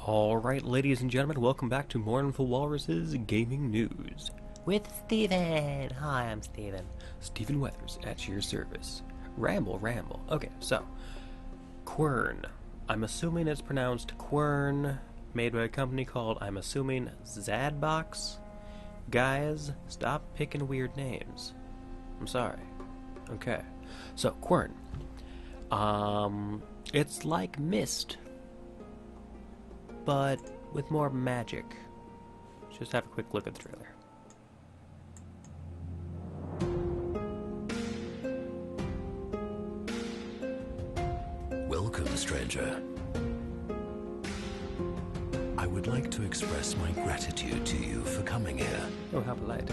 Alright, ladies and gentlemen, welcome back to Mournful Walrus's Gaming News. With Steven! Hi, I'm Steven. Steven Weathers, at your service. Ramble. Okay, so, Quern. I'm assuming it's pronounced Quern, made by a company called, I'm assuming, Zadbox. Guys, stop picking weird names. I'm sorry. Okay, so, Quern. It's like Myst, but with more magic. Let's just have a quick look at the trailer. Welcome, stranger. I would like to express my gratitude to you for coming here. Oh, how polite.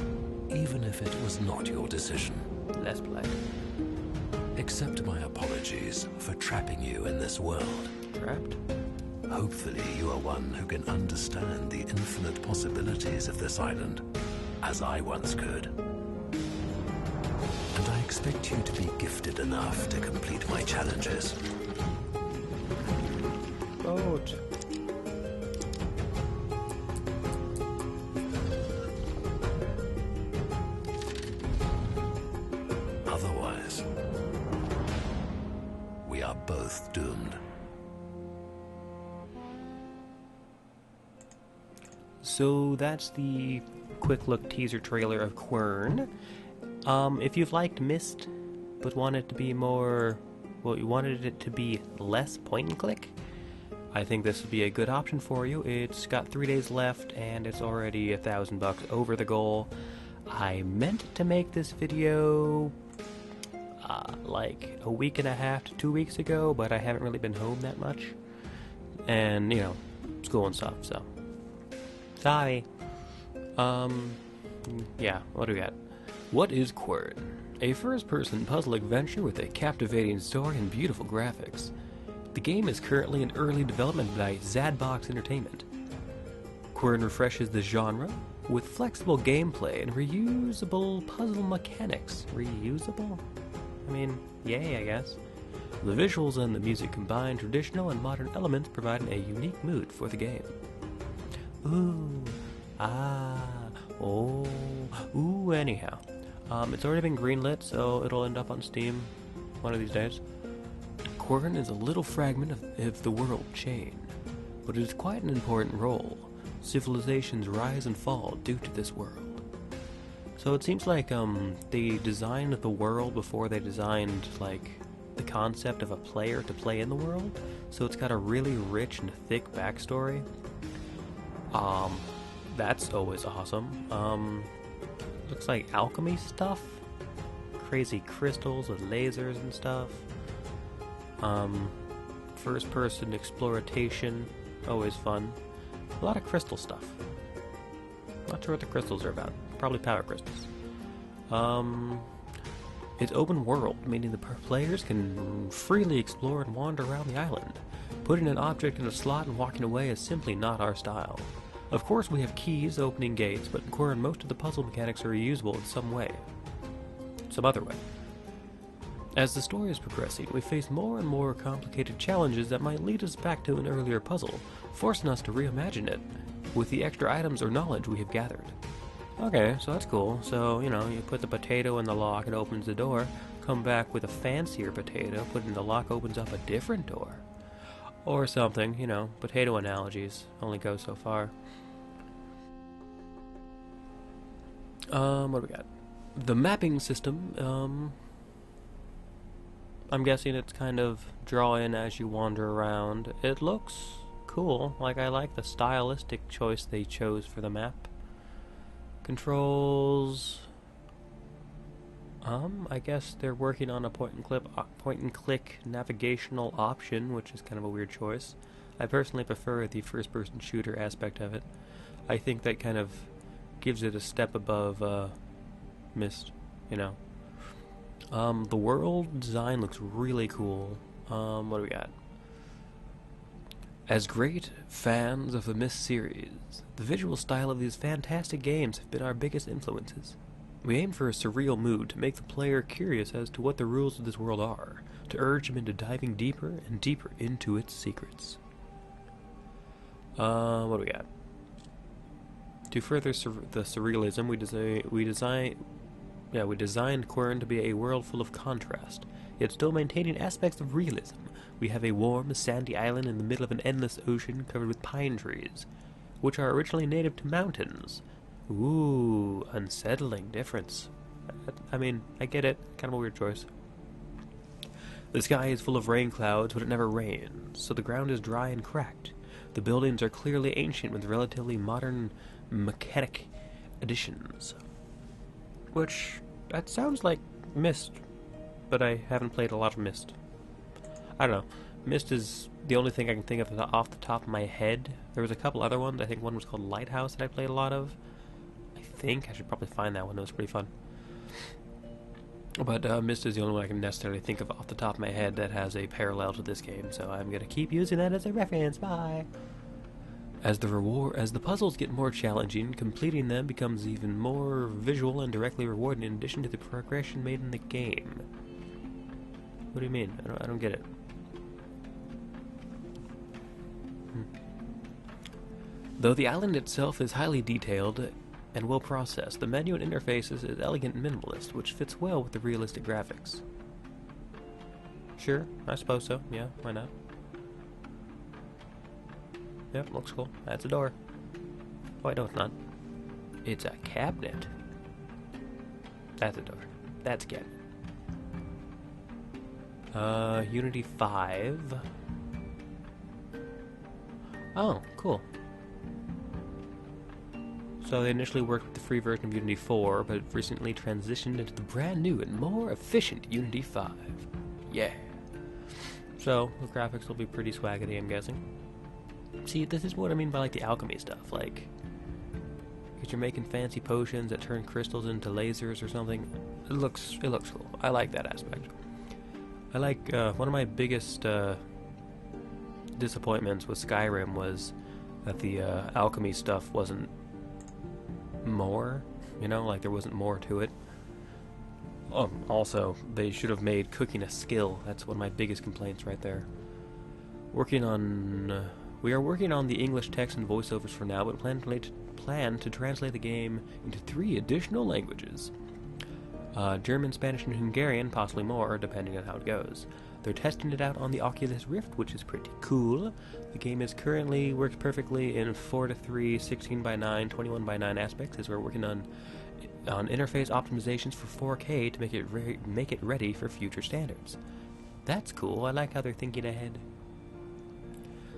Even if it was not your decision. Less polite. Accept my apologies for trapping you in this world. Trapped? Hopefully you are one who can understand the infinite possibilities of this island, as I once could. And I expect you to be gifted enough to complete my challenges. Boat. Otherwise, we are both doomed. So that's the quick look teaser trailer of Quern. If you've liked Myst, but wanted it to be more, well, you wanted it to be less point and click, I think this would be a good option for you. It's got 3 days left, and it's already $1,000 over the goal. I meant to make this video like a week and a half to 2 weeks ago, but I haven't really been home that much, and you know, school and stuff. So sorry. Yeah. What do we got? What is Quern? A first-person puzzle adventure with a captivating story and beautiful graphics. The game is currently in early development by Zadbox Entertainment. Quern refreshes the genre with flexible gameplay and reusable puzzle mechanics. Reusable? I mean, yay, I guess. The visuals and the music combine traditional and modern elements, providing a unique mood for the game. Ooh, ah, oh, ooh, anyhow. It's already been greenlit, so it'll end up on Steam one of these days. Quern is a little fragment of the world chain, but it is quite an important role. Civilizations rise and fall due to this world. So it seems like they designed the world before they designed like the concept of a player to play in the world. So it's got a really rich and thick backstory. That's always awesome. Looks like alchemy stuff. Crazy crystals with lasers and stuff. First person exploration, always fun. A lot of crystal stuff. Not sure what the crystals are about. Probably power crystals. It's open world, meaning the players can freely explore and wander around the island. Putting an object in a slot and walking away is simply not our style. Of course we have keys opening gates, but in Quern most of the puzzle mechanics are reusable in some other way. As the story is progressing, we face more and more complicated challenges that might lead us back to an earlier puzzle, forcing us to reimagine it with the extra items or knowledge we have gathered. Okay, so that's cool. So, you know, you put the potato in the lock, it opens the door. Come back with a fancier potato, put it in the lock, opens up a different door. Or something, you know, potato analogies only go so far. What do we got? The mapping system, I'm guessing it's kind of draw in as you wander around. It looks cool. Like, I like the stylistic choice they chose for the map. Controls, I guess they're working on a point and click navigational option, which is kind of a weird choice. I personally prefer the first person shooter aspect of it. I think that kind of gives it a step above Myst, you know. The world design looks really cool. What do we got? As great fans of the Myst series, the visual style of these fantastic games have been our biggest influences. We aim for a surreal mood to make the player curious as to what the rules of this world are, to urge him into diving deeper and deeper into its secrets. What do we got? To further the surrealism, we designed Quern to be a world full of contrast, yet still maintaining aspects of realism. We have a warm, sandy island in the middle of an endless ocean covered with pine trees, which are originally native to mountains. Ooh, unsettling difference. I mean, I get it. Kind of a weird choice. The sky is full of rain clouds, but it never rains, so the ground is dry and cracked. The buildings are clearly ancient with relatively modern mechanic additions. Which, that sounds like Myst, but I haven't played a lot of Myst. I don't know. Myst is the only thing I can think of off the top of my head. There was a couple other ones. I think one was called Lighthouse that I played a lot of. I should probably find that one. It was pretty fun. But Myst is the only one I can necessarily think of off the top of my head that has a parallel to this game, so I'm going to keep using that as a reference. Bye! As the puzzles get more challenging, completing them becomes even more visual and directly rewarding in addition to the progression made in the game. What do you mean? I don't get it. Though the island itself is highly detailed and well processed, the menu and interfaces is elegant and minimalist, which fits well with the realistic graphics. Sure, I suppose so. Yeah, why not? Yep, looks cool. That's a door. Wait, no, it's not. It's a cabinet. That's a door. That's a cabinet. Unity 5. Oh, cool. So they initially worked with the free version of Unity 4, but recently transitioned into the brand new and more efficient Unity 5. Yeah. So, the graphics will be pretty swaggity, I'm guessing. See, this is what I mean by, like, the alchemy stuff. Like, if you're making fancy potions that turn crystals into lasers or something, it looks cool. I like that aspect. I like, one of my biggest, disappointments with Skyrim was that the, alchemy stuff wasn't more, you know, like there wasn't more to it. Also, they should have made cooking a skill. That's one of my biggest complaints right there. We are working on the English text and voiceovers for now, but plan to translate the game into 3 additional languages. German, Spanish, and Hungarian, possibly more, depending on how it goes. They're testing it out on the Oculus Rift, which is pretty cool. The game is currently works perfectly in 4:3, 16:9, 21:9 aspects, as we're working on interface optimizations for 4K to make it ready for future standards. That's cool. I like how they're thinking ahead.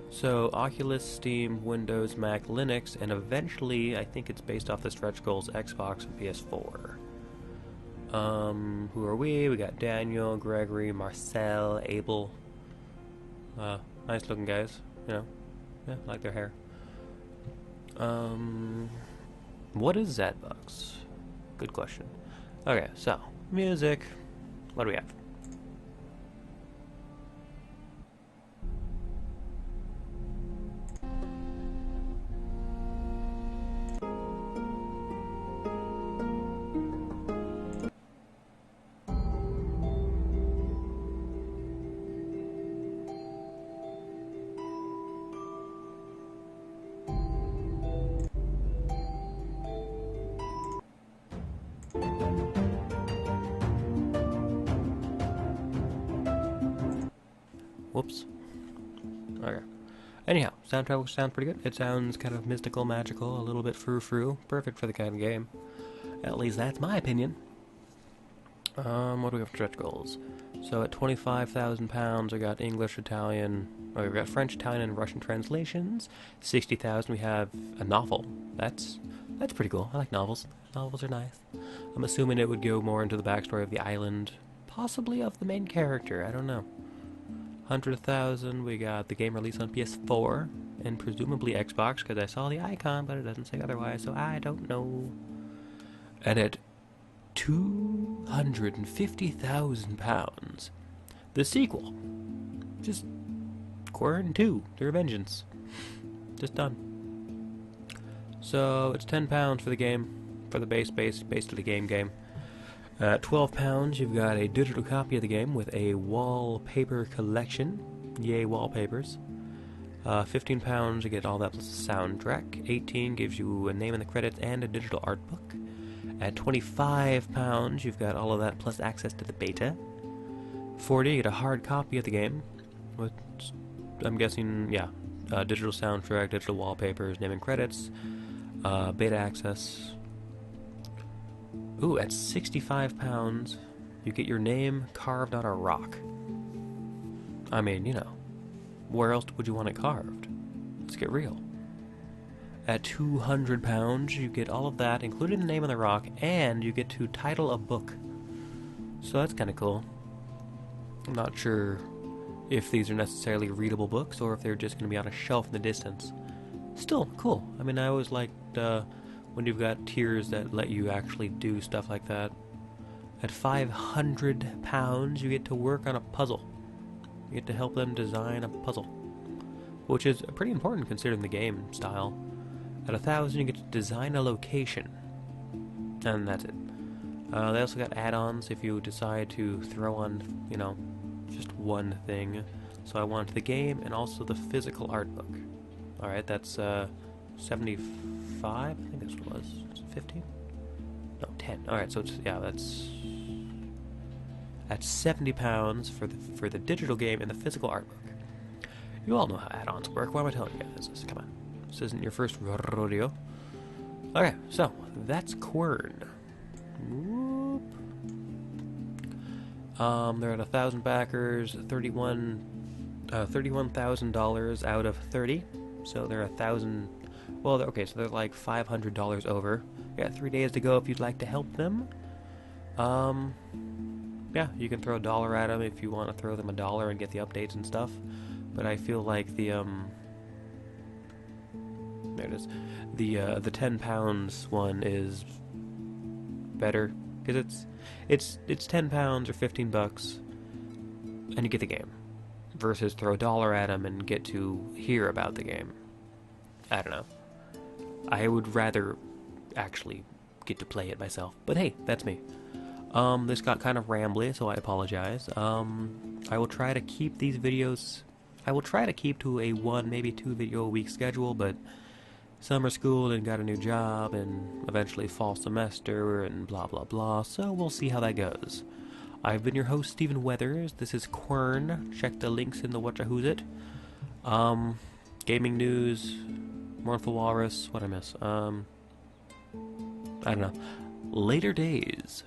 So, Oculus, Steam, Windows, Mac, Linux, and eventually, I think it's based off the stretch goals, Xbox and PS4. Who are we? We got Daniel, Gregory, Marcel, Abel. Nice looking guys, you know. Yeah, I like their hair. What is Zadbox? Good question. Okay, so, music. What do we have? Whoops. Okay. Anyhow, soundtrack sounds pretty good. It sounds kind of mystical, magical, a little bit frou-frou. Perfect for the kind of game. At least that's my opinion. What do we have for stretch goals? So at £25,000, we got English, Italian... Oh, we've got French, Italian, and Russian translations. 60,000, we have a novel. That's pretty cool. I like novels. Novels are nice. I'm assuming it would go more into the backstory of the island. Possibly of the main character. I don't know. 100,000, we got the game released on PS4 and presumably Xbox, because I saw the icon, but it doesn't say otherwise, so I don't know. And at £250,000, the sequel, just Quern 2, The Revengeance, just done. So it's £10 for the game, for the base to the game. At £12, you've got a digital copy of the game with a wallpaper collection. Yay, wallpapers. £15, you get all that plus a soundtrack. 18 gives you a name in the credits and a digital art book. At £25, you've got all of that plus access to the beta. 40, you get a hard copy of the game, which I'm guessing, yeah, digital soundtrack, digital wallpapers, name and credits, beta access. Ooh, at £65, you get your name carved on a rock. I mean, you know, where else would you want it carved? Let's get real. At £200, you get all of that, including the name on the rock, and you get to title a book. So that's kind of cool. I'm not sure if these are necessarily readable books or if they're just going to be on a shelf in the distance. Still, cool. I mean, I always liked when you've got tiers that let you actually do stuff like that. At £500, you get to work on a puzzle. You get to help them design a puzzle, which is pretty important considering the game style. At $1,000, you get to design a location, and that's it. They also got add-ons if you decide to throw on, you know, just one thing. So I want the game and also the physical art book. Alright, that's 75, I think that's what it was. Was it 15? No, 10. Alright, so it's, yeah, that's £70 for the digital game and the physical art book. You all know how add-ons work. Why am I telling you guys this? Come on. This isn't your first rodeo. Okay, so that's Quern. Whoop. They're at 1,000 backers, $31,000 out of 30. So they're 1,000. Well, okay, so they're like $500 over. You got 3 days to go if you'd like to help them. Yeah, you can throw $1 at them if you want to throw them $1 and get the updates and stuff. But I feel like the there it is. The £10 one is better because it's £10 or $15, and you get the game. Versus throw $1 at them and get to hear about the game. I don't know. I would rather actually get to play it myself. But hey, that's me. This got kind of rambly, so I apologize. I will try to keep these videos. I will try to keep to a 1, maybe 2 video a week schedule, but summer school and got a new job and eventually fall semester and blah blah blah, so we'll see how that goes. I've been your host, Stephen Weathers. This is Quern. Check the links in the Whatcha-Who's-It. Gaming news, Mournful Walrus, what I miss? I don't know. Later days.